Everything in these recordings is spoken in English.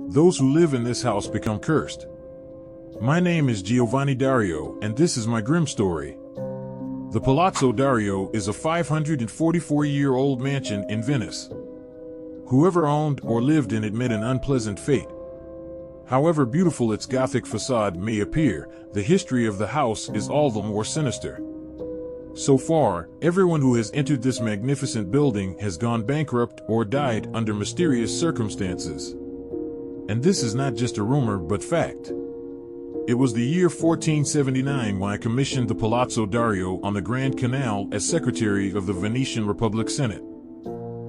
Those who live in this house become cursed. My name is Giovanni Dario, and this is my grim story. The Palazzo Dario is a 544-year-old mansion in Venice. Whoever owned or lived in it met an unpleasant fate. However beautiful its Gothic facade may appear, the history of the house is all the more sinister. So far, everyone who has entered this magnificent building has gone bankrupt or died under mysterious circumstances. And this is not just a rumor but fact. It was the year 1479 when I commissioned the Palazzo Dario on the Grand Canal as Secretary of the Venetian Republic Senate.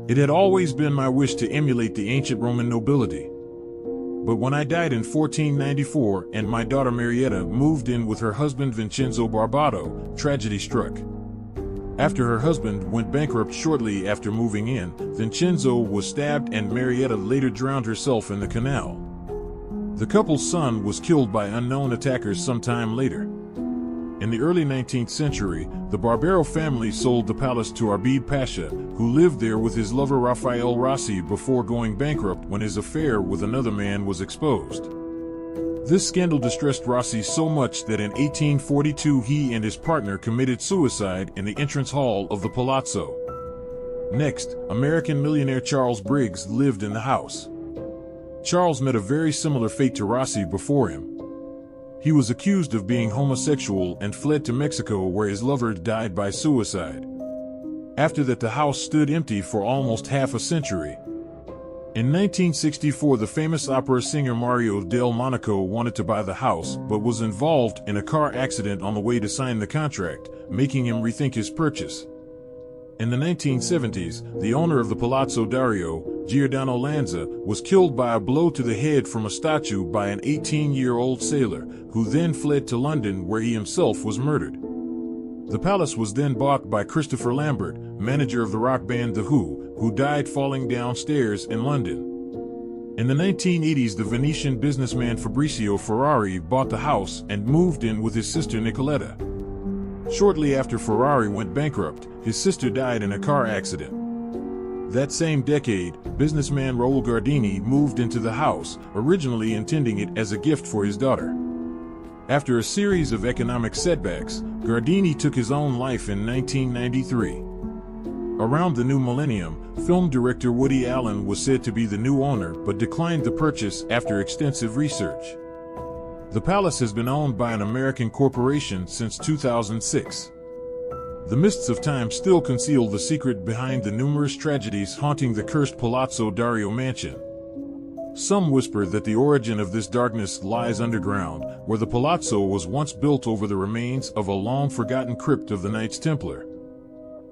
It had always been my wish to emulate the ancient Roman nobility. But when I died in 1494 and my daughter Marietta moved in with her husband Vincenzo Barbato, tragedy struck. After her husband went bankrupt shortly after moving in, Vincenzo was stabbed and Marietta later drowned herself in the canal. The couple's son was killed by unknown attackers sometime later. In the early 19th century, the Barbero family sold the palace to Arbib Pasha, who lived there with his lover Rafael Rossi before going bankrupt when his affair with another man was exposed. This scandal distressed Rossi so much that in 1842 he and his partner committed suicide in the entrance hall of the Palazzo. Next, American millionaire Charles Briggs lived in the house. Charles met a very similar fate to Rossi before him. He was accused of being homosexual and fled to Mexico where his lover died by suicide. After that, the house stood empty for almost half a century. In 1964, the famous opera singer Mario del Monaco wanted to buy the house, but was involved in a car accident on the way to sign the contract, making him rethink his purchase. In the 1970s, the owner of the Palazzo Dario, Giordano Lanza, was killed by a blow to the head from a statue by an 18-year-old sailor, who then fled to London where he himself was murdered. The palace was then bought by Christopher Lambert, manager of the rock band The who died falling downstairs in London. In the 1980s, the Venetian businessman Fabrizio Ferrari bought the house and moved in with his sister Nicoletta. Shortly after Ferrari went bankrupt, his sister died in a car accident. That same decade, businessman Raul Gardini moved into the house, originally intending it as a gift for his daughter. After a series of economic setbacks, Gardini took his own life in 1993. Around the new millennium, film director Woody Allen was said to be the new owner but declined the purchase after extensive research. The palace has been owned by an American corporation since 2006. The mists of time still conceal the secret behind the numerous tragedies haunting the cursed Palazzo Dario mansion. Some whisper that the origin of this darkness lies underground, where the palazzo was once built over the remains of a long-forgotten crypt of the Knights Templar.